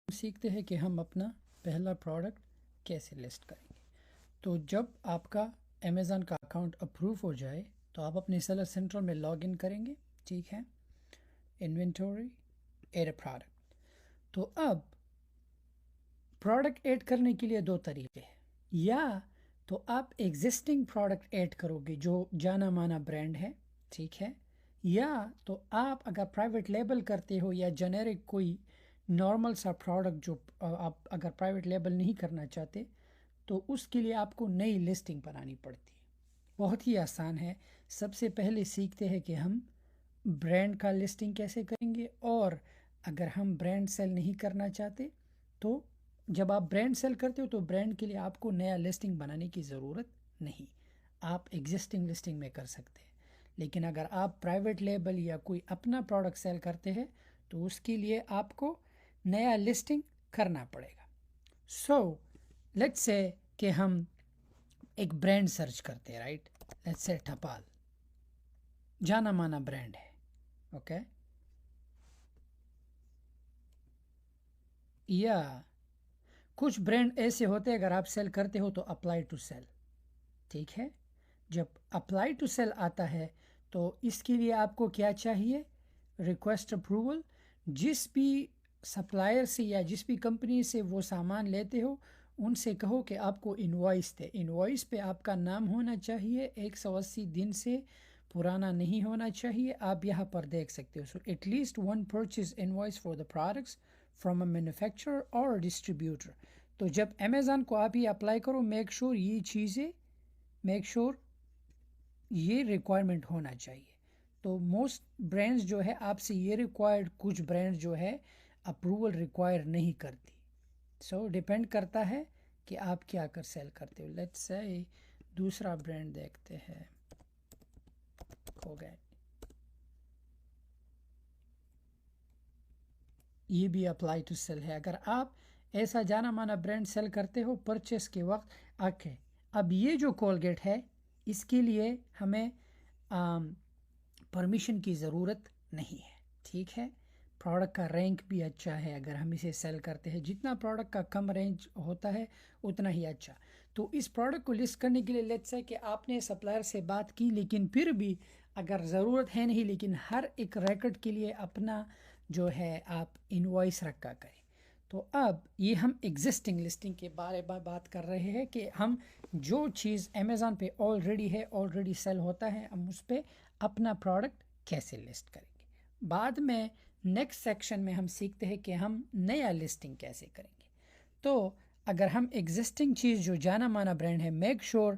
سیکھتے ہیں کہ ہم اپنا پہلا پروڈکٹ کیسے لسٹ کریں گے. تو جب آپ کا امیزون کا اکاؤنٹ اپروو ہو جائے تو آپ اپنے سیلر سینٹرل میں لاگ ان کریں گے. ٹھیک ہے, انوینٹوری ایڈ اے پروڈکٹ. تو اب پروڈکٹ ایڈ کرنے کے لیے دو طریقے ہیں. یا تو آپ ایگزسٹنگ پروڈکٹ ایڈ کرو گے جو جانا مانا برانڈ ہے. ٹھیک ہے, یا تو آپ اگر پرائیویٹ لیبل کرتے ہو یا جنیرک کوئی نارمل سا پروڈکٹ جو آپ اگر پرائیویٹ لیبل نہیں کرنا چاہتے تو اس کے لیے آپ کو نئی لسٹنگ بنانی پڑتی ہے. بہت ہی آسان ہے. سب سے پہلے سیکھتے ہیں کہ ہم برانڈ کا لسٹنگ کیسے کریں گے, اور اگر ہم برانڈ سیل نہیں کرنا چاہتے تو جب آپ برانڈ سیل کرتے ہو تو برانڈ کے لیے آپ کو نیا لسٹنگ بنانے کی ضرورت نہیں, آپ ایگزسٹنگ لسٹنگ میں کر سکتے ہیں. لیکن اگر آپ پرائیویٹ لیبل یا کوئی اپنا پروڈکٹ سیل کرتے ہیں تو اس کے لیے آپ کو نیا لسٹنگ کرنا پڑے گا. سو لیٹس سے کہ ہم ایک برانڈ سرچ کرتے ہیں, رائٹ. لیٹس سے ٹھپال جانا مانا برانڈ ہے. اوکے, یا کچھ برانڈ ایسے ہوتے ہیں اگر آپ سیل کرتے ہو تو اپلائی ٹو سیل. ٹھیک ہے, جب اپلائی ٹو سیل آتا ہے تو اس کے لیے آپ کو کیا چاہیے, ریکویسٹ اپروول. جس بھی سپلائر سے یا جس بھی کمپنی سے وہ سامان لیتے ہو ان سے کہو کہ آپ کو انوائس دے. انوائس پہ آپ کا نام ہونا چاہیے, 180 دن سے پرانا نہیں ہونا چاہیے. آپ یہاں پر دیکھ سکتے ہو. So at least one purchase invoice for the products from a manufacturer اور ڈسٹریبیوٹر. تو جب امیزون کو آپ یہ اپلائی کرو میک شور یہ چیزیں یہ ریکوائرمنٹ ہونا چاہیے. تو موسٹ برانڈز جو ہے آپ سے یہ ریکوائرڈ, کچھ برانڈ جو ہے اپروول ریکوائر نہیں کرتی. سو ڈیپینڈ کرتا ہے کہ آپ کیا کر سیل کرتے ہو. لیٹس سے دوسرا برانڈ دیکھتے ہیں, ہو گئے, یہ بھی اپلائی ٹو سیل ہے. اگر آپ ایسا جانا مانا برانڈ سیل کرتے ہو پرچیز کے وقت, اوکے, اب یہ جو کولگیٹ ہے اس کے لیے ہمیں پرمیشن کی ضرورت نہیں ہے. ٹھیک ہے, پروڈکٹ کا رینک بھی اچھا ہے اگر ہم اسے سیل کرتے ہیں. جتنا پروڈکٹ کا کم رینج ہوتا ہے اتنا ہی اچھا. تو اس پروڈکٹ کو لسٹ کرنے کے لیے لیٹس سے کہ آپ نے سپلائر سے بات کی لیکن پھر بھی اگر ضرورت ہے نہیں, لیکن ہر ایک ریکارڈ کے لیے اپنا جو ہے آپ انوائس رکھا کریں. تو اب یہ ہم ایگزسٹنگ لسٹنگ کے بارے میں بات کر رہے ہیں کہ ہم جو چیز امیزون پہ آلریڈی ہے, آلریڈی سیل ہوتا ہے, ہم اس پہ اپنا پروڈکٹ کیسے لسٹ کریں گے. بعد میں نیکسٹ سیکشن میں ہم سیکھتے ہیں کہ ہم نیا لسٹنگ کیسے کریں گے. تو اگر ہم ایگزسٹنگ چیز جو جانا مانا برانڈ ہے, میک شور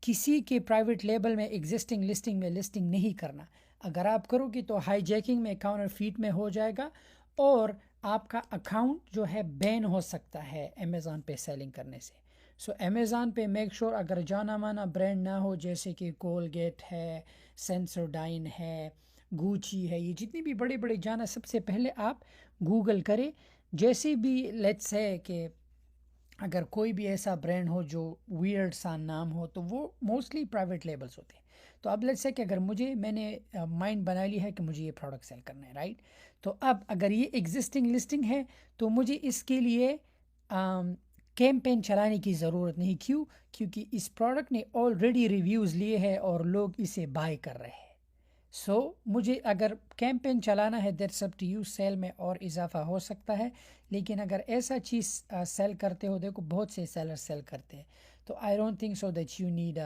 کسی کے پرائیویٹ لیبل میں ایگزسٹنگ لسٹنگ میں لسٹنگ نہیں کرنا. اگر آپ کرو گی تو ہائی جیکنگ میں, کاؤنٹر فیٹ میں ہو جائے گا اور آپ کا اکاؤنٹ جو ہے بین ہو سکتا ہے امیزون پہ سیلنگ کرنے سے. سو امیزون پہ میک شور اگر جانا مانا برانڈ نہ ہو جیسے کہ کولگیٹ ہے, سینسوڈائن ہے, گوچی ہے, یہ جتنی بھی بڑے بڑے جانا, سب سے پہلے آپ گوگل کریں. جیسے بھی لیٹس ہے کہ اگر کوئی بھی ایسا برانڈ ہو جو ویئرڈ سا نام ہو تو وہ موسٹلی پرائیویٹ لیبلز ہوتے ہیں. تو اب لیٹس سے کہ اگر میں نے مائنڈ بنا لی ہے کہ مجھے یہ پروڈکٹ سیل کرنا ہے, رائٹ. تو اب اگر یہ ایگزسٹنگ لسٹنگ ہے تو مجھے اس کے لیے کیمپین چلانے کی ضرورت نہیں. کیونکہ اس پروڈکٹ نے آلریڈی ریویوز لیے ہیں اور لوگ اسے بائی کر رہے ہیں. سو مجھے اگر کیمپین چلانا ہے that's up to you, sale میں اور اضافہ ہو سکتا ہے. لیکن اگر ایسا چیز سیل کرتے ہو, دیکھو بہت سے سیلر سیل کرتے ہیں, تو I don't think so that you need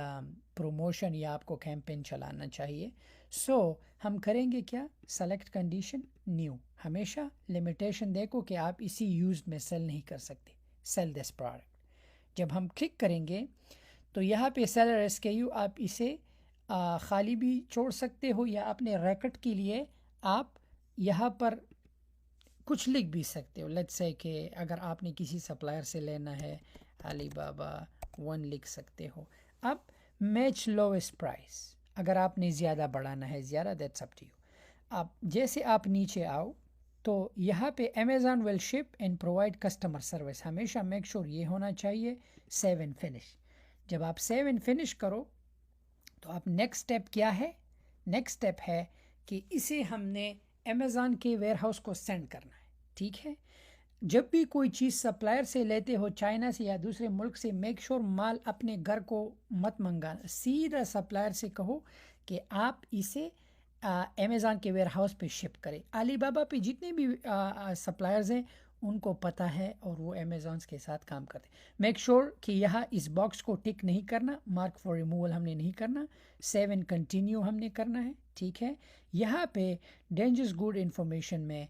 promotion یا آپ کو کیمپین چلانا چاہیے. سو ہم کریں گے کیا, سلیکٹ کنڈیشن نیو. ہمیشہ لمیٹیشن دیکھو کہ آپ اسی یوز میں سیل نہیں کر سکتے, سیل دس پروڈکٹ. جب ہم کلک کریں گے تو یہاں پہ سیلر ایس کے یو آپ اسے خالی بھی چھوڑ سکتے ہو, یا اپنے ریکٹ کے لیے آپ یہاں پر کچھ لکھ بھی سکتے ہو. لیٹس سے کہ اگر آپ نے کسی سپلائر سے لینا ہے, علی بابا 1 لکھ سکتے ہو. اب میچ لویسٹ پرائس, اگر آپ نے زیادہ بڑھانا ہے زیادہ, دیٹس اپ ٹو یو. اب جیسے آپ نیچے آؤ تو یہاں پہ Amazon will ship and provide customer service, ہمیشہ میک شور یہ ہونا چاہیے سیو اینڈ فنش. جب آپ سیو اینڈ فنش کرو تو اب نیکسٹ سٹیپ کیا ہے, نیکسٹ سٹیپ ہے کہ اسے ہم نے امیزون کے ویئر ہاؤس کو سینڈ کرنا ہے. ٹھیک ہے, جب بھی کوئی چیز سپلائر سے لیتے ہو چائنا سے یا دوسرے ملک سے، میک شور مال اپنے گھر کو مت منگانا، سیدھا سپلائر سے کہو کہ آپ اسے امیزون کے ویئر ہاؤس پہ شپ کریں۔ علی بابا پہ جتنے بھی سپلائرز ہیں ان کو پتہ ہے اور وہ امیزونس کے ساتھ کام کرتے ہیں۔ میک شور کہ یہاں اس باکس کو ٹک نہیں کرنا، مارک فار ریموول ہم نے نہیں کرنا، 7 کنٹینیو ہم نے کرنا ہے، ٹھیک ہے۔ یہاں پہ ڈینجرس گڈ انفارمیشن میں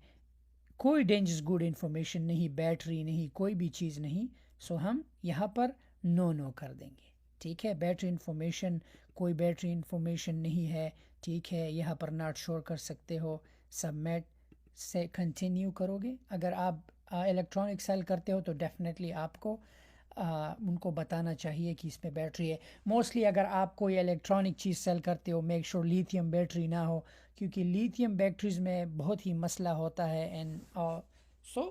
کوئی ڈینجرس گڈ انفارمیشن نہیں، بیٹری نہیں، کوئی بھی چیز نہیں، سو ہم یہاں پر نو کر دیں گے، ٹھیک ہے۔ بیٹری انفارمیشن، کوئی بیٹری انفارمیشن نہیں ہے، ٹھیک ہے۔ یہاں پر ناٹ شور کر سکتے ہو، سبمٹ سے کنٹینیو کرو گے۔ اگر آپ الیکٹرانک سیل کرتے ہو تو ڈیفینیٹلی آپ کو ان کو بتانا چاہیے کہ اس میں بیٹری ہے۔ موسٹلی اگر آپ کوئی الیکٹرانک چیز سیل کرتے ہو، میک شور لیتھیم بیٹری نہ ہو، کیونکہ لیتھیم بیٹریز میں بہت ہی مسئلہ ہوتا ہے۔ اینڈ سو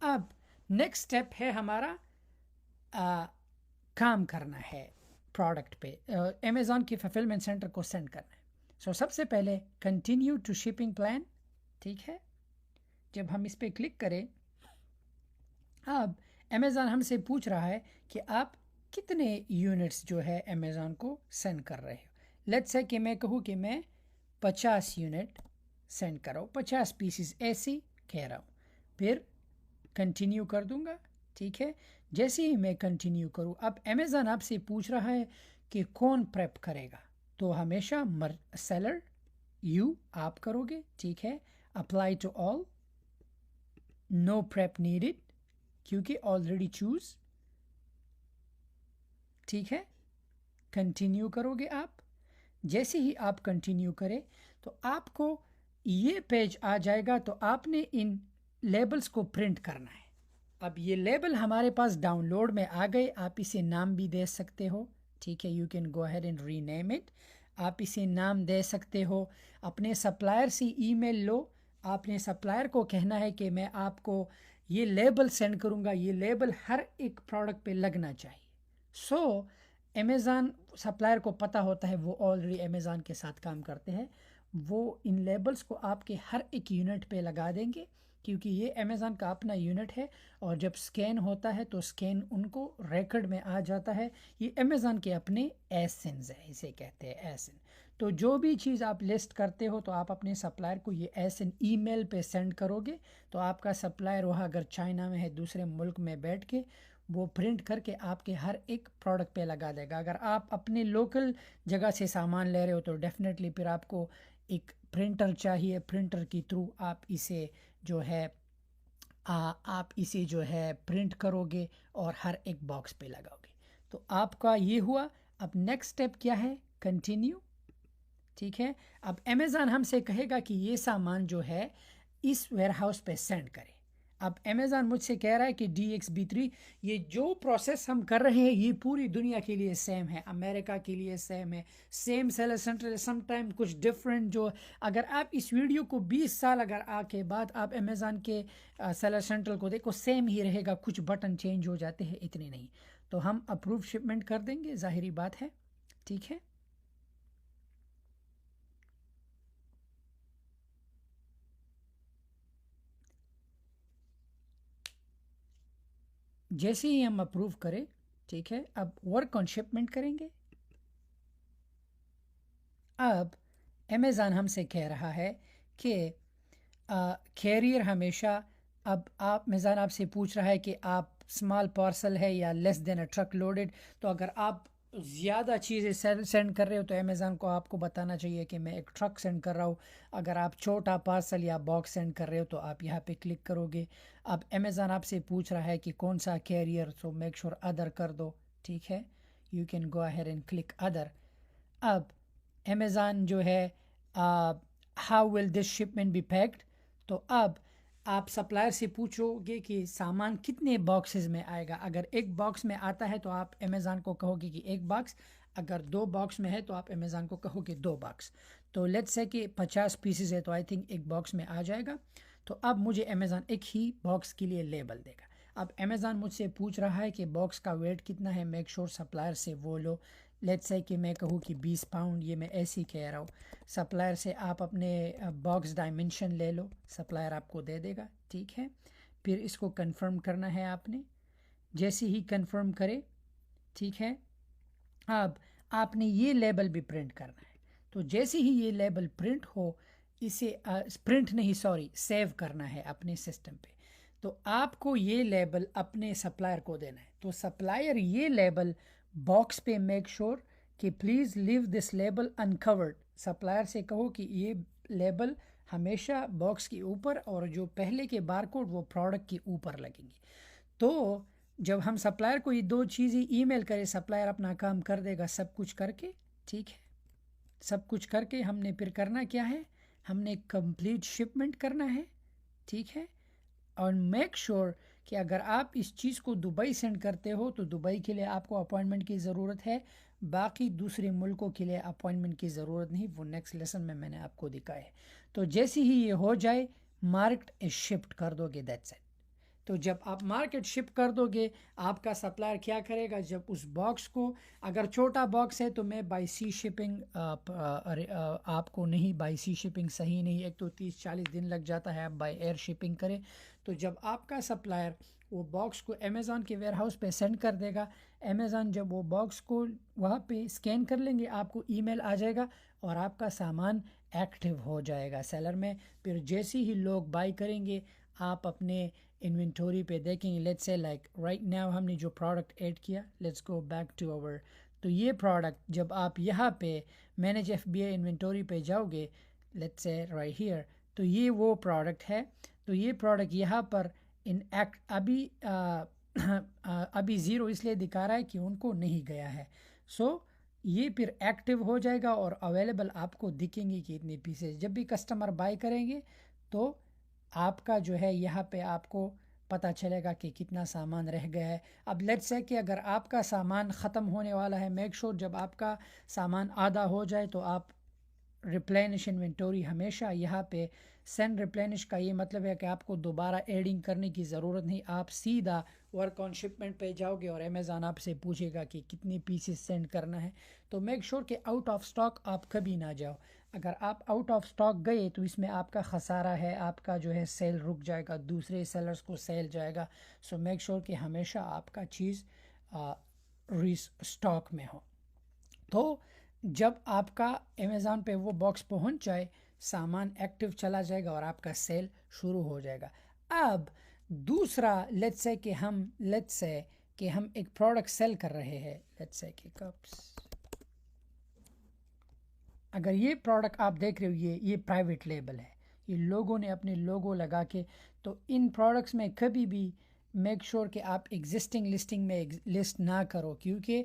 اب نیکسٹ اسٹیپ ہے ہمارا کام کرنا ہے پروڈکٹ پہ، امیزون کے فلفلمنٹ سینٹر کو سینڈ کرنا ہے۔ سو سب سے پہلے کنٹینیو ٹو شپنگ پلان، ٹھیک ہے۔ جب ہم اس پہ کلک کریں، اب امیزون ہم سے پوچھ رہا ہے کہ آپ کتنے یونٹس جو ہے امیزون کو سینڈ کر رہے ہو۔ لیٹس سے کہ میں کہوں کہ میں 50 یونٹ سینڈ کر رہا ہوں، 50 پیسز ایسی کہہ رہا ہوں، پھر کنٹینیو کر دوں گا، ٹھیک ہے۔ جیسے ہی میں کنٹینیو کروں، اب امیزون آپ سے پوچھ رہا ہے کہ کون پریپ کرے گا، تو ہمیشہ سیلر آپ کرو گے، ٹھیک ہے۔ Apply to all, no prep needed کیونکہ آلریڈی چوز، ٹھیک ہے۔ کنٹینیو کرو گے آپ۔ جیسے ہی آپ کنٹینیو کریں تو آپ کو یہ پیج آ جائے گا، تو آپ نے ان لیبلز کو پرنٹ کرنا ہے۔ اب یہ لیبل ہمارے پاس ڈاؤن لوڈ میں آ گئے، آپ اسے نام بھی دے سکتے ہو، ٹھیک ہے۔ You can go ahead and rename it, آپ اسے نام دے سکتے ہو۔ اپنے سپلائر سے ای میل لو، آپ نے سپلائر کو کہنا ہے کہ میں آپ کو یہ لیبل سینڈ کروں گا، یہ لیبل ہر ایک پروڈکٹ پہ لگنا چاہیے۔ سو امیزون سپلائر کو پتہ ہوتا ہے، وہ آلریڈی امیزون کے ساتھ کام کرتے ہیں، وہ ان لیبلز کو آپ کے ہر ایک یونٹ پہ لگا دیں گے، کیونکہ یہ امیزون کا اپنا یونٹ ہے، اور جب سکین ہوتا ہے تو سکین ان کو ریکارڈ میں آ جاتا ہے۔ یہ امیزون کے اپنے ایسنز ہیں، اسے کہتے ہیں ایسن۔ تو جو بھی چیز آپ لسٹ کرتے ہو تو آپ اپنے سپلائر کو یہ ایسن ای میل پہ سینڈ کرو گے، تو آپ کا سپلائر وہاں اگر چائنا میں ہے، دوسرے ملک میں بیٹھ کے وہ پرنٹ کر کے آپ کے ہر ایک پروڈکٹ پہ لگا دے گا۔ اگر آپ اپنے لوکل جگہ سے سامان لے رہے ہو تو ڈیفینیٹلی پھر آپ کو ایک پرنٹر چاہیے، پرنٹر کی تھرو آپ اسے جو ہے پرنٹ کرو گے اور ہر ایک باکس پہ لگاؤ گے۔ تو آپ کا یہ ہوا۔ اب نیکسٹ اسٹیپ کیا ہے؟ کنٹینیو، ٹھیک ہے۔ اب امیزون ہم سے کہے گا کہ یہ سامان جو ہے اس ویئر ہاؤس پہ سینڈ کرے۔ اب امیزون مجھ سے کہہ رہا ہے کہ DXB3، یہ جو پروسیس ہم کر رہے ہیں یہ پوری دنیا کے لیے سیم ہے، امریکہ کے لیے سیم ہے، same seller centre, some time کچھ ڈفرینٹ۔ جو اگر آپ اس ویڈیو کو 20 سال اگر کے بعد آپ امیزون کے سیلر سینٹر کو دیکھو، سیم ہی رہے گا، کچھ بٹن چینج ہو جاتے ہیں، اتنے نہیں۔ تو ہم اپروو شپمنٹ کر دیں گے، ظاہری بات ہے، ٹھیک ہے۔ جیسے ہی ہم اپروو کریں، ٹھیک ہے، اب ورک آن شپمنٹ کریں گے۔ اب امیزون ہم سے کہہ رہا ہے کہ کیریئر ہمیشہ، اب امیزون آپ سے پوچھ رہا ہے کہ آپ اسمال پارسل ہے یا لیس دین اے ٹرک لوڈڈ۔ تو اگر آپ زیادہ چیزیں سینڈ کر رہے ہو تو امیزون کو آپ کو بتانا چاہیے کہ میں ایک ٹرک سینڈ کر رہا ہوں۔ اگر آپ چھوٹا پارسل یا باکس سینڈ کر رہے ہو تو آپ یہاں پہ کلک کرو گے۔ اب امیزون آپ سے پوچھ رہا ہے کہ کون سا کیریئر، سو میک شور ادر کر دو، ٹھیک ہے۔ You can go ahead and click ادر۔ اب امیزون جو ہے how will this shipment be packed, تو اب آپ سپلائر سے پوچھو گے کہ سامان کتنے باکسز میں آئے گا۔ اگر ایک باکس میں آتا ہے تو آپ امیزون کو کہو گے کہ ایک باکس، اگر 2 باکس میں ہے تو آپ امیزون کو کہو گے 2 باکس۔ تو لیٹس سے کہ 50 پیسز ہے تو آئی تھنک ایک باکس میں آ جائے گا۔ تو اب مجھے امیزون ایک ہی باکس کے لیے لیبل دے گا۔ اب امیزون مجھ سے پوچھ رہا ہے کہ باکس کا ویٹ کتنا ہے، میک شور سپلائر سے وہ لو۔ لیٹس سے کہ میں کہوں کہ 20 پاؤنڈ، یہ میں ایسے ہی کہہ رہا ہوں۔ سپلائر سے آپ اپنے باکس ڈائمنشن لے لو، سپلائر آپ کو دے دے گا، ٹھیک ہے۔ پھر اس کو کنفرم کرنا ہے آپ نے. جیسے ہی کنفرم کرے ٹھیک ہے اب آپ نے یہ لیبل بھی پرنٹ کرنا ہے. تو جیسے ہی یہ لیبل پرنٹ ہو اسے پرنٹ نہیں سوری سیو کرنا ہے اپنے سسٹم پہ. تو آپ کو یہ لیبل اپنے سپلائر کو دینا ہے. تو سپلائر یہ لیبل باکس پہ میک شور کہ please leave this label uncovered. Supplier سے کہو کہ یہ لیبل ہمیشہ باکس کے اوپر اور جو پہلے کے بار کوڈ وہ پروڈکٹ کے اوپر لگیں گے. تو جب ہم سپلائر کو یہ دو چیزیں ای میل کرے سپلائر اپنا کام کر دے گا سب کچھ کر کے. ٹھیک ہے سب کچھ کر کے ہم نے پھر کرنا کیا ہے ہم نے کمپلیٹ شپمنٹ کرنا ہے. ٹھیک ہے اور میک شور کہ اگر آپ اس چیز کو دبئی سینڈ کرتے ہو تو دبئی کے لیے آپ کو اپوائنٹمنٹ کی ضرورت ہے. باقی دوسرے ملکوں کے لیے اپوائنٹمنٹ کی ضرورت نہیں. وہ نیکسٹ لیسن میں نے آپ کو دکھایا ہے. تو جیسے ہی یہ ہو جائے مارکٹ شفٹ کر دو گے دیٹس اٹ. تو جب آپ مارکیٹ شپ کر دو گے آپ کا سپلائر کیا کرے گا جب اس باکس کو اگر چھوٹا باکس ہے تو میں بائی سی شپنگ آپ کو نہیں بائی سی شپنگ صحیح نہیں. ایک تو 30-40 دن لگ جاتا ہے آپ بائی ایئر شپنگ کریں. تو جب آپ کا سپلائر وہ باکس کو امیزون کے ویئر ہاؤس پہ سینڈ کر دے گا امیزون جب وہ باکس کو وہاں پہ اسکین کر لیں گے آپ کو ای میل آ جائے گا اور آپ کا سامان ایکٹیو ہو جائے گا سیلر میں. پھر جیسے ہی لوگ بائی کریں گے آپ اپنے انوینٹوری پہ دیکھیں گے. Let's say like right now ہم نے جو پروڈکٹ ایڈ کیا let's go back to over. تو یہ پروڈکٹ جب آپ یہاں پہ manage F B I inventory پہ جاؤ گے لیٹس سے رائٹ ہیئر تو یہ وہ پروڈکٹ ہے. تو یہ پروڈکٹ یہاں پر ان ایکٹ ابھی زیرو اس لیے دکھا رہا ہے کہ ان کو نہیں گیا ہے. سو یہ پھر ایکٹیو ہو جائے گا اور اویلیبل آپ کو دکھیں گے کہ اتنے پیسز. جب بھی کسٹمر بائی کریں گے تو آپ کا جو ہے یہاں پہ آپ کو پتہ چلے گا کہ کتنا سامان رہ گیا ہے. اب لیٹس سے کہ اگر آپ کا سامان ختم ہونے والا ہے میک شور جب آپ کا سامان آدھا ہو جائے تو آپ ریپلینش انوینٹوری ہمیشہ یہاں پہ سینڈ ریپلینش کا یہ مطلب ہے کہ آپ کو دوبارہ ایڈنگ کرنے کی ضرورت نہیں. آپ سیدھا ورک آن شپمنٹ پہ جاؤ گے اور امیزون آپ سے پوچھے گا کہ کتنی پیسز سینڈ کرنا ہے. تو میک شور کہ آؤٹ آف سٹاک آپ کبھی نہ جاؤ. اگر آپ آؤٹ آف سٹاک گئے تو اس میں آپ کا خسارہ ہے آپ کا جو ہے سیل رک جائے گا دوسرے سیلرز کو سیل جائے گا. سو میک شور کہ ہمیشہ آپ کا چیز سٹاک میں ہو. تو جب آپ کا امیزون پہ وہ باکس پہنچ جائے سامان ایکٹیو چلا جائے گا اور آپ کا سیل شروع ہو جائے گا. اب دوسرا لیٹس سے کہ ہم ایک پروڈکٹ سیل کر رہے ہیں لیٹس سے کہ کپس. اگر یہ پروڈکٹ آپ دیکھ رہے ہو یہ پرائیویٹ لیبل ہے یہ لوگوں نے اپنے لوگو لگا کے. تو ان پروڈکٹس میں کبھی بھی میک شور کہ آپ ایگزسٹنگ لسٹنگ میں لسٹ نہ کرو کیونکہ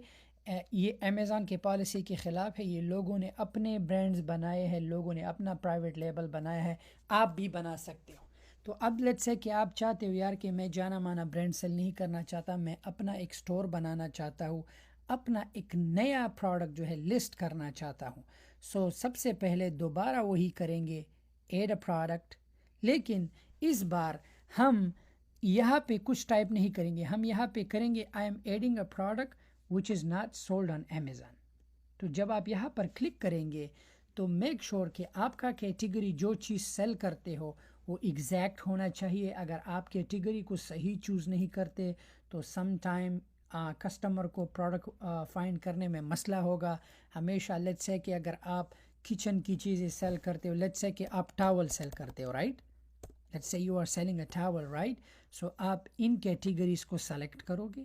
یہ امیزون کی پالیسی کے خلاف ہے. یہ لوگوں نے اپنے برانڈز بنائے ہیں لوگوں نے اپنا پرائیویٹ لیبل بنایا ہے آپ بھی بنا سکتے ہو. تو اب لیٹس سے کہ آپ چاہتے ہو یار کہ میں جانا مانا برانڈ سیل نہیں کرنا چاہتا میں اپنا ایک سٹور بنانا چاہتا ہوں اپنا ایک نیا پروڈکٹ جو ہے لسٹ کرنا چاہتا ہوں. سو سب سے پہلے دوبارہ وہی کریں گے ایڈ اے پروڈکٹ. لیکن اس بار ہم یہاں پہ کچھ ٹائپ نہیں کریں گے. ہم یہاں پہ کریں گے I am adding a product which is not sold on Amazon. تو جب آپ یہاں پر کلک کریں گے تو میک شور کہ آپ کا کیٹیگری جو چیز سیل کرتے ہو وہ ایگزیکٹ ہونا چاہیے. اگر آپ کیٹیگری کو صحیح چوز نہیں کرتے تو سم ٹائم کسٹمر کو پروڈکٹ فائنڈ کرنے میں مسئلہ ہوگا. ہمیشہ لیٹس سے کہ اگر آپ کچن کی چیزیں سیل کرتے ہو لیٹس سے کہ آپ ٹاول سیل کرتے ہو right let's say you are selling a towel right. So آپ ان کیٹیگریز کو سلیکٹ کرو گے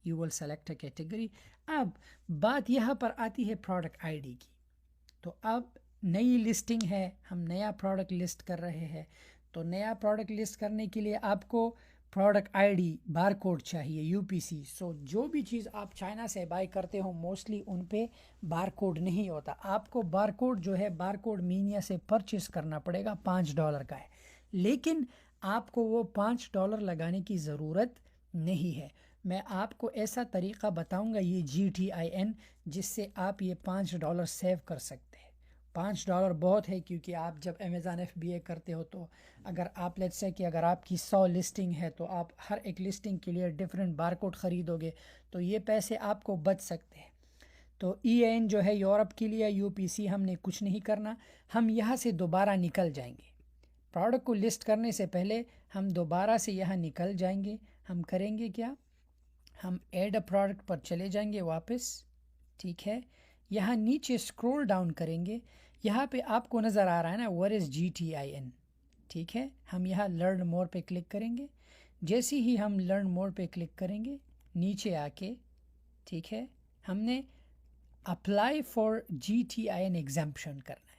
you will select a category. اب بات یہاں پر آتی ہے پروڈکٹ آئی ڈی کی. تو اب نئی لسٹنگ ہے ہم نیا پروڈکٹ لسٹ کر رہے ہیں. تو نیا پروڈکٹ لسٹ کرنے کے لیے آپ کو پروڈکٹ آئی ڈی بار کوڈ چاہیے یو پی سی. سو جو بھی چیز آپ چائنا سے بائی کرتے ہو موسٹلی ان پہ بار کوڈ نہیں ہوتا. آپ کو بار کوڈ جو ہے بار کوڈ مینیا سے پرچیز کرنا پڑے گا $5 کا ہے لیکن آپ کو وہ $5 لگانے کی ضرورت نہیں ہے. میں آپ کو ایسا طریقہ بتاؤں گا یہ GTIN جس سے آپ یہ $5 سیو کر سکتے ہیں. $5 بہت ہے کیونکہ آپ جب امیزون FBA کرتے ہو تو اگر آپ لیٹس سے کہ اگر آپ کی 100 لسٹنگ ہے تو آپ ہر ایک لسٹنگ کے لیے ڈیفرنٹ بار کوڈ خریدو گے تو یہ پیسے آپ کو بچ سکتے ہیں. تو EIN جو ہے یورپ کے لیے UPC ہم نے کچھ نہیں کرنا. ہم یہاں سے دوبارہ نکل جائیں گے. پروڈکٹ کو لسٹ کرنے سے پہلے ہم دوبارہ سے یہاں نکل جائیں گے. ہم کریں گے کیا؟ ہم ایڈ اے پروڈکٹ پر چلے جائیں گے واپس. ٹھیک ہے، یہاں نیچے اسکرول ڈاؤن کریں گے. یہاں پہ آپ کو نظر آ رہا ہے نا ویئر از GTIN. ٹھیک ہے، ہم یہاں لرن مور پہ کلک کریں گے. جیسے ہی ہم لرن مور پہ کلک کریں گے نیچے آ کے، ٹھیک ہے، ہم نے اپلائی فار GTIN ایگزمپشن کرنا ہے.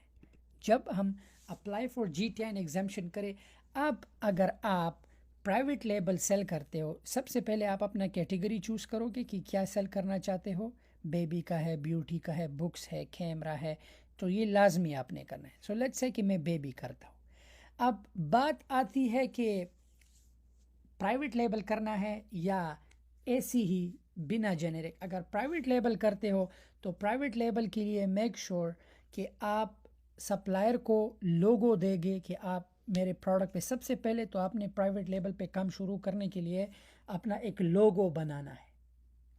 جب ہم اپلائی فار GTIN ایگزمپشن کریں، اب اگر آپ پرائیویٹ لیبل سیل کرتے ہو، سب سے پہلے آپ اپنا کیٹیگری چوز کرو گے کہ کیا سیل کرنا چاہتے ہو. بیبی کا ہے، بیوٹی کا ہے، بکس ہے، کیمرہ ہے، تو یہ لازمی آپ نے کرنا ہے. سو لیٹس سے کہ میں بیبی کرتا ہوں. اب بات آتی ہے کہ پرائیویٹ لیبل کرنا ہے یا ایسی ہی بنا جنیرک. اگر پرائیویٹ لیبل کرتے ہو تو پرائیویٹ لیبل کے لیے میک شور کہ آپ سپلائر کو لوگو دے گے کہ آپ میرے پروڈکٹ پہ. سب سے پہلے تو آپ نے پرائیویٹ لیبل پہ کام شروع کرنے کے لیے اپنا ایک لوگو بنانا ہے.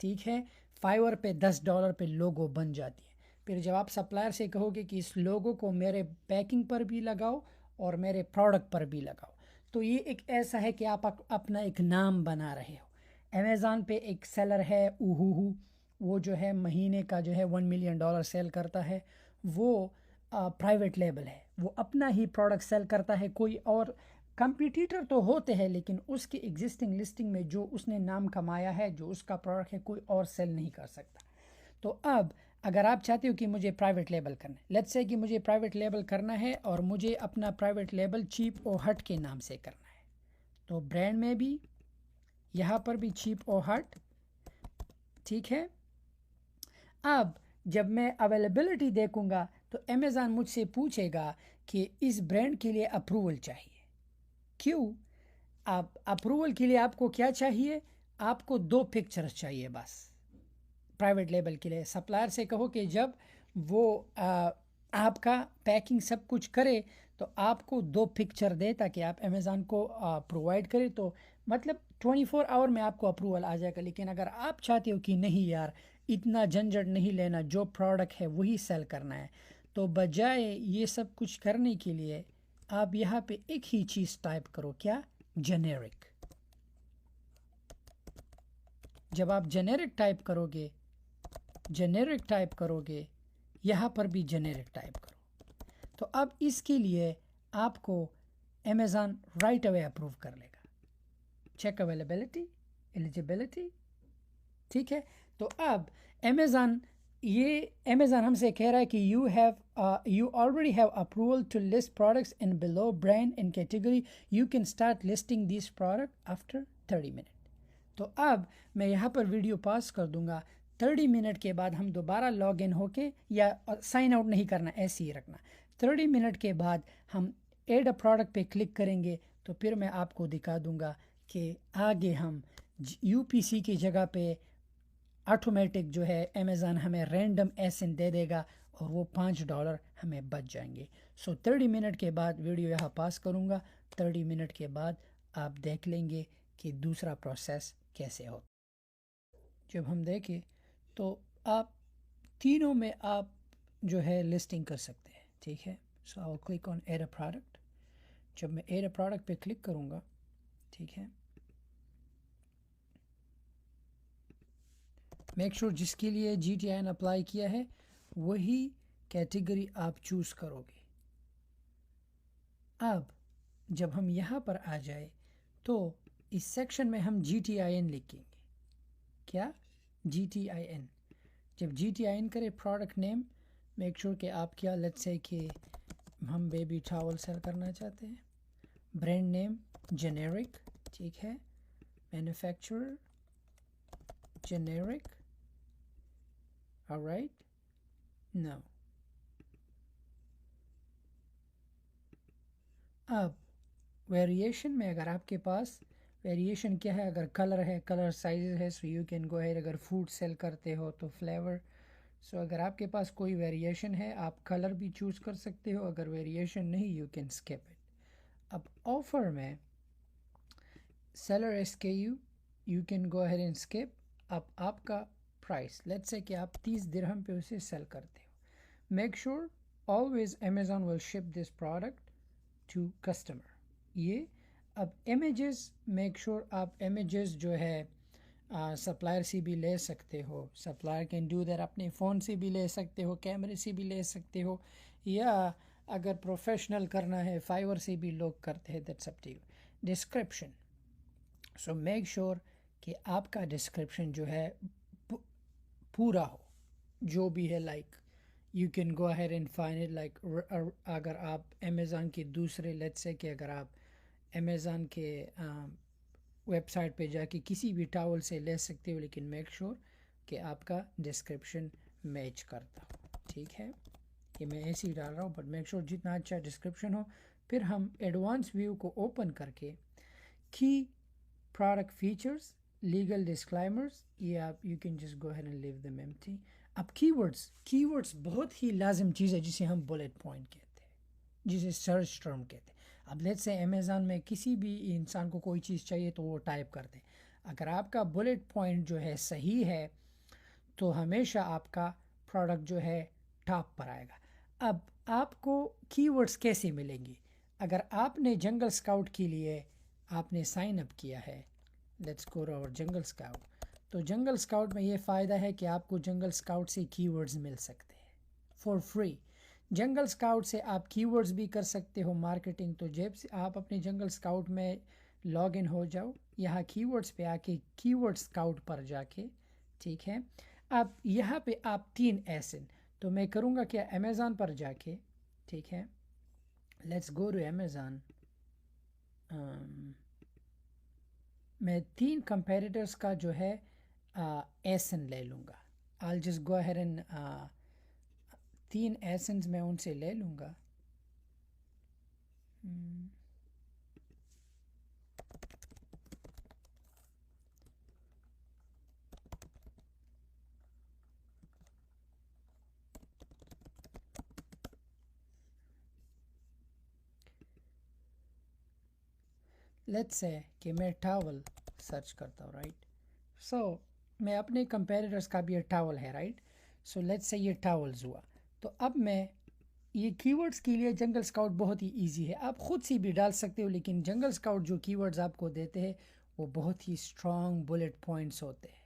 ٹھیک ہے، فائیور پہ $10 پہ لوگو بن جاتی ہے. پھر جب آپ سپلائر سے کہو گے کہ اس لوگو کو میرے پیکنگ پر بھی لگاؤ اور میرے پروڈکٹ پر بھی لگاؤ، تو یہ ایک ایسا ہے کہ آپ اپنا ایک نام بنا رہے ہو. امیزون پہ ایک سیلر ہے اوہو، وہ جو ہے مہینے کا جو ہے $1 ملین سیل کرتا ہے. وہ پرائیویٹ لیبل ہے، وہ اپنا ہی پروڈکٹ سیل کرتا ہے. کوئی اور کمپیٹیٹر تو ہوتے ہیں لیکن اس کی ایگزسٹنگ لسٹنگ میں جو اس نے نام کمایا ہے، جو اس کا پروڈکٹ ہے، کوئی اور سیل نہیں کر سکتا. تو اب اگر آپ چاہتے ہو کہ مجھے پرائیویٹ لیبل کرنا ہے، لیٹس سے کہ مجھے پرائیویٹ لیبل کرنا ہے اور مجھے اپنا پرائیویٹ لیبل چیپ او ہٹ کے نام سے کرنا ہے، تو برانڈ میں بھی یہاں پر بھی چیپ او ہٹ. ٹھیک ہے، اب جب میں اویلیبلٹی دیکھوں گا تو امیزون مجھ سے پوچھے گا کہ اس برانڈ کے لیے اپروول چاہیے. کیوں؟ اب اپروول کے لیے آپ کو کیا چاہیے؟ آپ کو 2 پکچرز چاہیے بس. پرائیویٹ لیبل کے لیے سپلائر سے کہو کہ جب وہ آپ کا پیکنگ سب کچھ کرے تو آپ کو 2 پکچر دے تاکہ آپ امیزون کو پرووائڈ کرے. تو مطلب 24 آور میں آپ کو اپروول آ جائے گا. لیکن اگر آپ چاہتے ہو کہ نہیں یار اتنا جھنجھٹ نہیں لینا، جو پروڈکٹ ہے وہی سیل کرنا ہے، تو بجائے یہ سب کچھ کرنے کے لیے آپ یہاں پہ ایک ہی چیز ٹائپ کرو. کیا؟ جنیرک. جب آپ جنیرک ٹائپ کرو گے یہاں پر بھی جنیرک ٹائپ کرو. تو اب اس کے لیے آپ کو امیزون رائٹ اوے اپروو کر لے گا. Check availability, eligibility. ٹھیک ہے، تو اب امیزون ہم سے کہہ رہا ہے کہ you already have approval to list products in blue brand in category. You can start listing this product after 30 minute. تو اب میں یہاں پر ویڈیو پاس کر دوں گا. 30 منٹ کے بعد ہم دوبارہ لاگ ان ہو کے، یا سائن آؤٹ نہیں کرنا، ایسے ہی رکھنا. 30 منٹ کے بعد ہم ایڈ اے پروڈکٹ پہ کلک کریں گے تو پھر میں آپ کو دکھا دوں گا کہ آگے ہم UPC کی جگہ پہ آٹومیٹک جو ہے امیزون ہمیں رینڈم ایسن دے دے گا اور وہ $5 ہمیں بچ جائیں گے. سو 30 منٹ کے بعد ویڈیو یہاں پاس کروں گا. 30 منٹ کے بعد آپ دیکھ لیں گے کہ دوسرا پروسیس کیسے ہو. جب ہم دیکھیں تو آپ تینوں میں آپ جو ہے لسٹنگ کر سکتے ہیں. ٹھیک ہے، so I will click on add a product. جب میں ایڈ اے پروڈکٹ پہ کلک کروں گا، ٹھیک ہے، میک شور جس کے لیے GTIN اپلائی کیا ہے وہی کیٹیگری آپ چوز کرو گے. اب جب ہم یہاں پر آ جائے تو اس سیکشن میں ہم GTIN لکھیں گے. کیا؟ GTIN. جب GTIN کرے پروڈکٹ نیم، میک شور کہ آپ کیا، لیٹس سے کہ ہم بیبی ٹاول سیل کرنا چاہتے ہیں. Brand name generic. ٹھیک ہے، مینوفیکچرر جنیرک. alright, now اب ویریشن میں اگر آپ کے پاس ویریشن کیا ہے، اگر کلر ہے، کلر سائز ہے، so you can go ahead. اگر فوڈ سیل کرتے ہو تو فلیور. سو اگر آپ کے پاس کوئی ویریشن ہے آپ کلر بھی چوز کر سکتے ہو. اگر ویریشن نہیں، یو کین اسکپ اٹ. اب آفر میں seller SKU you can go ahead and skip. اب آپ کا پرائس، لیٹس سے کہ آپ 30 درہم پہ اسے سیل کرتے ہو. Make sure always Amazon will ship this product to customer. یہ اب امیجز میک شور آپ امیجز جو ہے سپلائر سے بھی لے سکتے ہو. سپلائر کین ڈو دیٹ, اپنے فون سے بھی لے سکتے ہو, کیمرے سے بھی لے سکتے ہو, یا اگر پروفیشنل کرنا ہے فائور سے بھی لوگ کرتے ہیں. That's up to you. Description, so make sure کہ آپ کا ڈسکرپشن جو ہے پورا ہو, جو بھی ہے. Like you can go ahead and find it, like اگر آپ امیزون کے دوسرے لیٹس سے کہ اگر آپ امیزون کے ویب سائٹ پہ جا کے کسی بھی ٹاول سے لے سکتے ہو, لیکن میک شور کہ آپ کا ڈسکرپشن میچ کرتا ہو. ٹھیک ہے, یہ میں ایسے ہی ڈال رہا ہوں, بٹ میک شور جتنا اچھا ڈسکرپشن ہو. پھر ہم ایڈوانس ویو کو اوپن کر کے کی پروڈکٹ فیچرز, لیگل ڈسکلائمرز, یہ آپ you can just go ahead and leave them empty. اب کی ورڈز بہت ہی لازم چیز ہے جسے ہم بلٹ پوائنٹ کہتے ہیں, جسے سرچ ٹرم کہتے ہیں. اب لیٹس سے امیزون میں کسی بھی انسان کو کوئی چیز چاہیے تو وہ ٹائپ کر دے. اگر آپ کا بلٹ پوائنٹ جو ہے صحیح ہے تو ہمیشہ آپ کا پروڈکٹ جو ہے ٹاپ پر آئے گا. اب آپ کو کی ورڈز کیسے ملیں گی؟ اگر آپ نے جنگل اسکاؤٹ کے لیے آپ نے سائن اپ کیا ہے, لیٹس گو اور جنگل اسکاؤٹ, تو جنگل اسکاؤٹ میں یہ فائدہ ہے کہ آپ کو جنگل اسکاؤٹ سے کی ورڈز مل سکتے ہیں فار فری. جنگل اسکاؤٹ سے آپ کی ورڈز بھی کر سکتے ہو مارکیٹنگ. تو جب سے آپ اپنے جنگل اسکاؤٹ میں لاگ ان ہو جاؤ, یہاں کی ورڈز پہ آ کے کی ورڈ اسکاؤٹ پر جا کے, ٹھیک ہے, اب یہاں پہ آپ 3 ایسن, تو میں کروں گا کیا, امیزون پر جا کے, ٹھیک ہے, لیٹس گو ٹو امیزون. میں 3 کمپیریٹرز کا جو ہے ایسن لے لوں گا. I'll just go ahead and 3 ایسنز میں ان سے لے لوں گا. لیٹس سے کہ میں ٹاول سرچ کرتا ہوں, رائٹ. سو میں اپنے کمپیریٹرز کا بھی یہ ٹاول ہے, رائٹ. سو لیٹس سے یہ ٹاولز ہوا. تو اب میں یہ کی ورڈز کے لیے جنگل اسکاؤٹ بہت ہی ایزی ہے, آپ خود سے بھی ڈال سکتے ہو, لیکن جنگل اسکاؤٹ جو کی ورڈز آپ کو دیتے ہیں وہ بہت ہی اسٹرانگ بلٹ پوائنٹس ہوتے ہیں.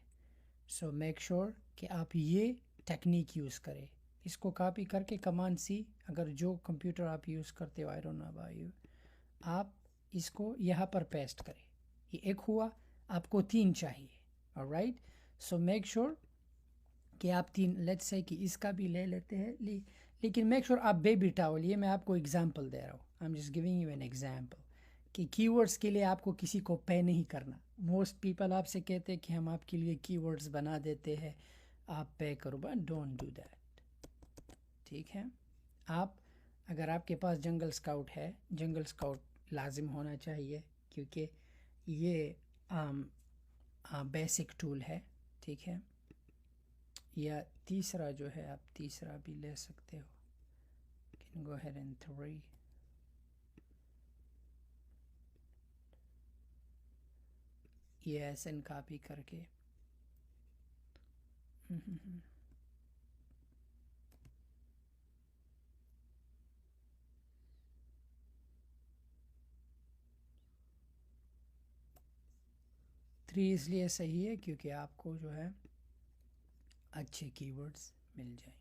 سو میک شور کہ آپ یہ ٹیکنیک یوز کریں. اس کو کاپی کر کے کمانڈ سی, اگر جو کمپیوٹر آپ یوز کرتے ہو, I don't know about you, آپ اس کو یہاں پر پیسٹ کریں. یہ ایک ہوا, آپ کو 3 چاہیے, آلرائٹ. سو میک شور کہ آپ 3, لیٹس سے کہ اس کا بھی لے لیتے ہیں, لیکن میک شور آپ بیبی ٹاول, یہ میں آپ کو ایگزامپل دے رہا ہوں, I am just giving you an example, کہ کی ورڈز کے لیے آپ کو کسی کو پے نہیں کرنا. موسٹ پیپل آپ سے کہتے ہیں کہ ہم آپ کے لیے کی ورڈز بنا دیتے ہیں, آپ پے کرو, بٹ ڈونٹ ڈو دیٹ. ٹھیک ہے, آپ اگر آپ کے پاس جنگل اسکاؤٹ ہے, جنگل اسکاؤٹ لازم ہونا چاہیے کیونکہ یہ بیسک ٹول ہے, ٹھیک ہے. یا تیسرا جو ہے, آپ تیسرا بھی لے سکتے ہو, can go ahead and 3. یہ ایسن کاپی کر کے تھری اس لیے صحیح ہے کیونکہ آپ کو جو ہے اچھے کی ورڈز مل جائیں گے.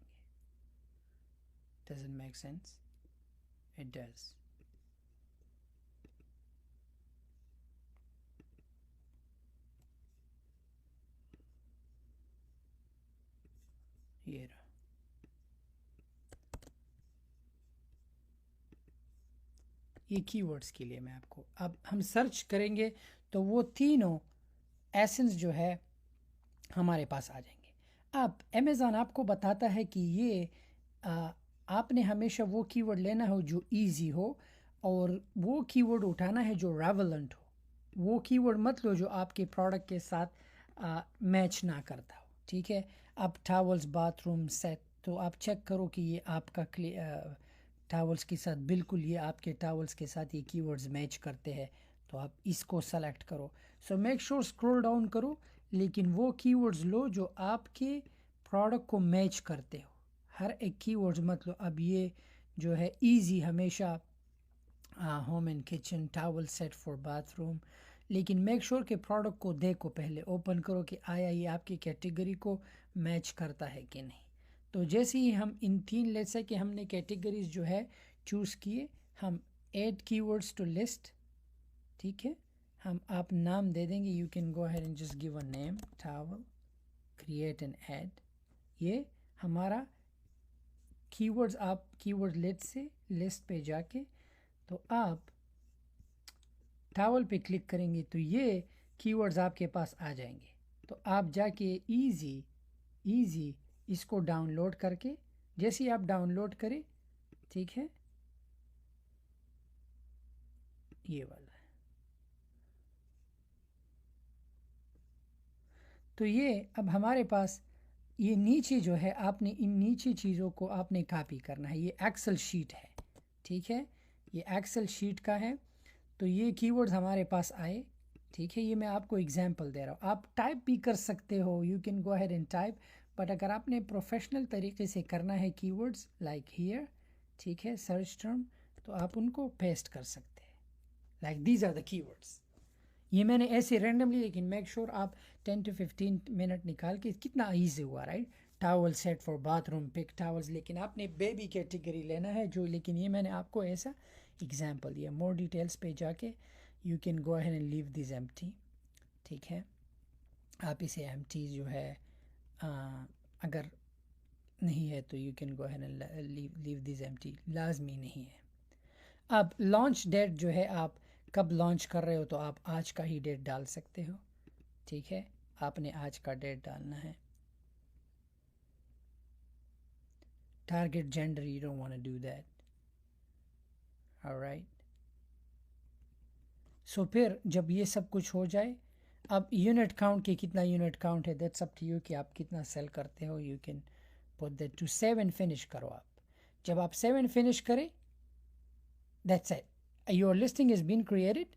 Doesn't make sense? It does. یہ رہا, یہ کی ورڈز کے لیے میں آپ کو, اب ہم سرچ کریں گے تو وہ تینوں ایسنس جو ہے ہمارے پاس آ جائیں گے. اب امیزون آپ کو بتاتا ہے کہ یہ آپ نے ہمیشہ وہ کی ورڈ لینا ہو جو ایزی ہو, اور وہ کی ورڈ اٹھانا ہے جو ریلیونٹ ہو. وہ کی ورڈ مت لو جو آپ کے پروڈکٹ کے ساتھ میچ نہ کرتا ہو, ٹھیک ہے. اب ٹاولز باتھ روم سیٹ, تو آپ چیک کرو کہ یہ آپ کا ٹاولز کے ساتھ بالکل, یہ آپ کے ٹاولز کے ساتھ یہ کی ورڈز میچ کرتے ہیں, تو آپ اس کو سلیکٹ کرو. سو میک شور اسکرول ڈاؤن کرو, لیکن وہ کی ورڈز لو جو آپ کے پروڈکٹ کو میچ کرتے ہو. ہر ایک کی ورڈز مت لو. اب یہ جو ہے ایزی ہمیشہ home and kitchen towel set for bathroom. لیکن میک شور کہ پروڈکٹ کو دیکھو، پہلے اوپن کرو کہ آیا یہ آپ کی کیٹیگری کو میچ کرتا ہے کہ نہیں. تو جیسے ہی ہم ان تین لیٹس ہے کہ ہم نے کیٹیگریز جو ہے چوز کیے، ہم add key words to list. ٹھیک ہے، ہم آپ نام دے دیں گے. You can go ahead and just give a name towel crate and add. یہ ہمارا کی ورڈز، آپ کی ورڈ لسٹ پہ جا کے تو آپ ٹاول پہ کلک کریں گے تو یہ کی ورڈز آپ کے پاس آ جائیں گے. تو آپ جا کے ایزی اس کو ڈاؤن لوڈ کر کے، جیسے ہی آپ ڈاؤن لوڈ کریں، ٹھیک ہے، یہ والا ہے. تو یہ اب ہمارے پاس یہ نیچے جو ہے، آپ نے ان نیچے چیزوں کو آپ نے کاپی کرنا ہے. یہ ایکسل شیٹ ہے، ٹھیک ہے، یہ ایکسل شیٹ کا ہے. تو یہ کی ورڈز ہمارے پاس آئے، ٹھیک ہے. یہ میں آپ کو اگزامپل دے رہا ہوں، آپ ٹائپ بھی کر سکتے ہو. You can go ahead and type. But اگر آپ نے پروفیشنل طریقے سے کرنا ہے کی ورڈز لائک ہیئر، ٹھیک ہے، سرچ ٹرم، تو آپ ان کو پیسٹ کر سکتے ہیں لائک دیز آر دا کی ورڈز. یہ میں نے ایسے رینڈملی، لیکن میک شور آپ 10 to 15 منٹ نکال کے، کتنا ایزی ہوا right. Towel set for bathroom, pick towels. لیکن آپ نے بیبی کیٹیگری لینا ہے جو، لیکن یہ میں نے آپ کو ایسا ایگزامپل دیا. مور ڈیٹیلس پہ جا کے you can go ahead and leave these empty. ٹھیک ہے، آپ اسے ایمٹی جو ہے اگر نہیں ہے تو you can go ahead and leave these empty, لازمی نہیں ہے. اب لانچ ڈیٹ جو ہے، آپ کب لانچ کر رہے ہو تو آپ آج کا ہی ڈیٹ ڈال سکتے ہو. ٹھیک ہے، آپ نے آج کا ڈیٹ ڈالنا ہے. Target gender, you don't want to do that. Alright. So پھر جب یہ سب کچھ ہو جائے، اب یونٹ کاؤنٹ کے کتنا یونٹ کاؤنٹ ہے، دیٹس اپ ٹو یو کہ آپ کتنا سیل کرتے ہو. You can put that to 7. Finish کرو آپ. جب آپ 7 فنش کریں، that's it. Your listing has been created.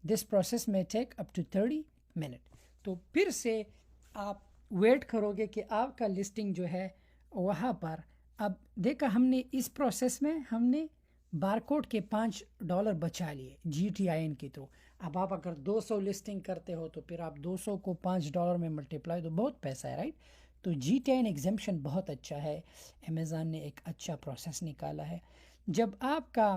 This process may take up to 30 minutes. تو پھر سے آپ ویٹ کرو گے کہ آپ کا لسٹنگ جو ہے وہاں پر، اب دیکھا ہم نے اس پروسیس میں ہم نے بارکوڈ کے $5 بچا لیے GTIN کے تھرو. اب آپ اگر 200 لسٹنگ کرتے ہو تو پھر آپ 200 کو $5 میں ملٹیپلائی، تو بہت پیسہ ہے رائٹ. تو GTIN ایگزمپشن بہت اچھا ہے، امیزون نے ایک اچھا پروسیس نکالا ہے. جب آپ کا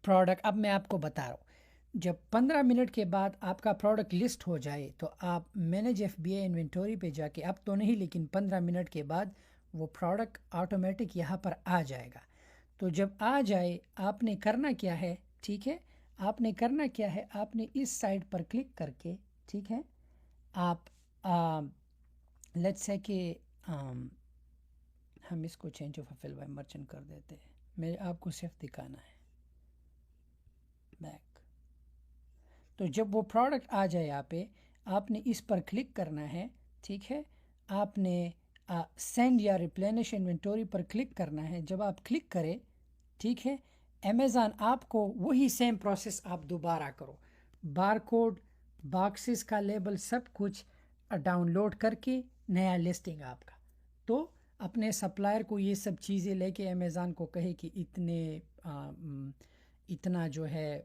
پروڈکٹ، اب میں آپ کو بتا رہا ہوں، جب 15 منٹ کے بعد آپ کا پروڈکٹ لسٹ ہو جائے تو آپ مینیج FBA انوینٹوری پہ جا کے، اب تو نہیں لیکن 15 منٹ کے بعد وہ پروڈکٹ آٹومیٹک یہاں پر آ جائے گا. تو جب آ جائے، آپ نے کرنا کیا ہے، ٹھیک ہے، آپ نے کرنا کیا ہے، آپ نے اس سائڈ پر کلک کر کے، ٹھیک ہے، آپ لیٹس سے کہ ہم اس کو change of full by merchant کر دیتے ہیں. میں آپ کو صرف دکھانا ہے بیک. تو جب وہ پروڈکٹ آ جائے یہاں پہ، آپ نے اس پر کلک کرنا ہے. ٹھیک ہے، آپ نے سینڈ یا ریپلینش انوینٹوری پر کلک کرنا ہے. جب آپ کلک کریں، ٹھیک ہے، امیزون آپ کو وہی سیم پروسیس آپ دوبارہ کرو. بارکوڈ، باکسز کا لیبل، سب کچھ ڈاؤن لوڈ کر کے نیا لسٹنگ آپ کا. تو اپنے سپلائر کو یہ سب چیزیں لے کے امیزون کو کہے کہ اتنا جو ہے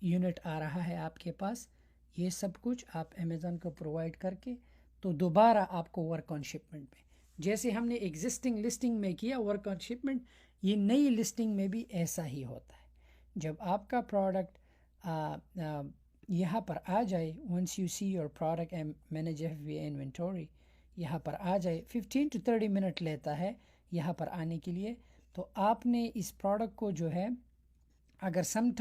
یونٹ آ رہا ہے آپ کے پاس. یہ سب کچھ آپ امیزون کو پرووائڈ کر کے تو دوبارہ آپ کو ورک آن شپمنٹ پہ، جیسے ہم نے ایگزسٹنگ لسٹنگ میں کیا ورک آن شپمنٹ، یہ نئی لسٹنگ میں بھی ایسا ہی ہوتا ہے. جب آپ کا پروڈکٹ یہاں پر آ جائے، once you see your product and manage FBA inventory یہاں پر آ جائے، 15 to 30 منٹ لیتا ہے یہاں پر آنے کے لیے. تو آپ نے اس پروڈکٹ کو جو ہے، اگر سم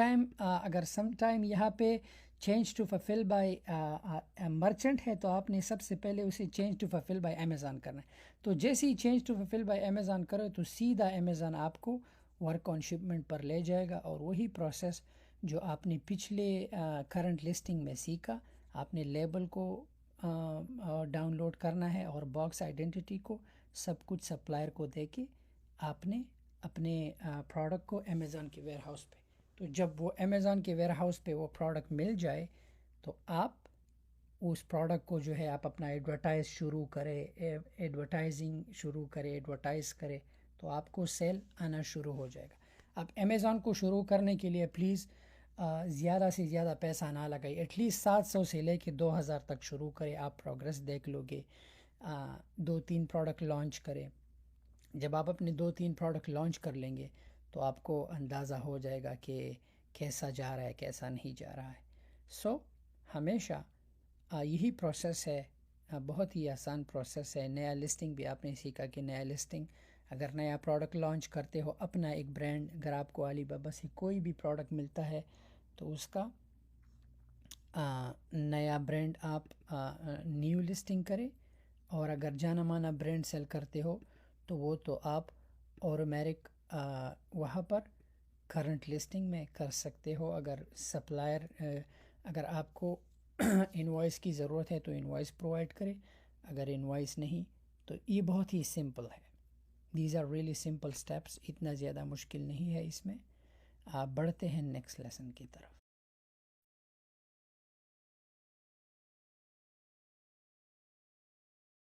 ٹائم یہاں پہ change to fulfil by merchant ہے تو آپ نے سب سے پہلے اسے change to fulfil by Amazon کرنا ہے. تو جیسے ہی change to fulfil by Amazon کرو تو سیدھا امیزون آپ کو ورک آن شپمنٹ پر لے جائے گا، اور وہی پروسیس جو آپ نے پچھلے کرنٹ لسٹنگ میں سیکھا. آپ نے لیبل کو ڈاؤن لوڈ کرنا ہے اور باکس آئیڈینٹیٹی کو، سب کچھ سپلائر کو دے کے آپ نے اپنے پروڈکٹ کو امیزون کے ویئر ہاؤس پہ، تو جب وہ امیزون کے ویئر ہاؤس پہ وہ پروڈکٹ مل جائے تو آپ اس پروڈکٹ کو جو ہے آپ اپنا ایڈورٹائز شروع کرے، ایڈورٹائز کرے تو آپ کو سیل آنا شروع ہو جائے گا. اب امیزون کو شروع کرنے کے لیے پلیز زیادہ سے زیادہ پیسہ نہ لگائی، ایٹ لیسٹ 700 سے لے کے 2000 تک شروع کرے، آپ پروگرس دیکھ لو گے. 2-3 پروڈکٹ لانچ کریں. جب آپ اپنے 2-3 پروڈکٹ لانچ کر لیں گے تو آپ کو اندازہ ہو جائے گا کہ کیسا جا رہا ہے کیسا نہیں جا رہا ہے. سو ہمیشہ یہی پروسیس ہے، بہت ہی آسان پروسیس ہے. نیا لسٹنگ بھی آپ نے سیکھا کہ نیا لسٹنگ، اگر نیا پروڈکٹ لانچ کرتے ہو اپنا ایک برانڈ، اگر آپ کو علی بابا سے کوئی بھی پروڈکٹ ملتا ہے تو اس کا نیا برانڈ آپ نیو لسٹنگ کریں. اور اگر جانا مانا برانڈ سیل کرتے ہو تو وہ تو آپ اورومیرک وہاں پر کرنٹ لسٹنگ میں کر سکتے ہو. اگر سپلائر اگر آپ کو انوائس کی ضرورت ہے تو انوائس پرووائڈ کرے، اگر انوائس نہیں تو یہ بہت ہی سمپل ہے. These are really simple steps, اتنا زیادہ مشکل نہیں ہے اس میں. آپ بڑھتے ہیں نیکسٹ لیسن کی طرف.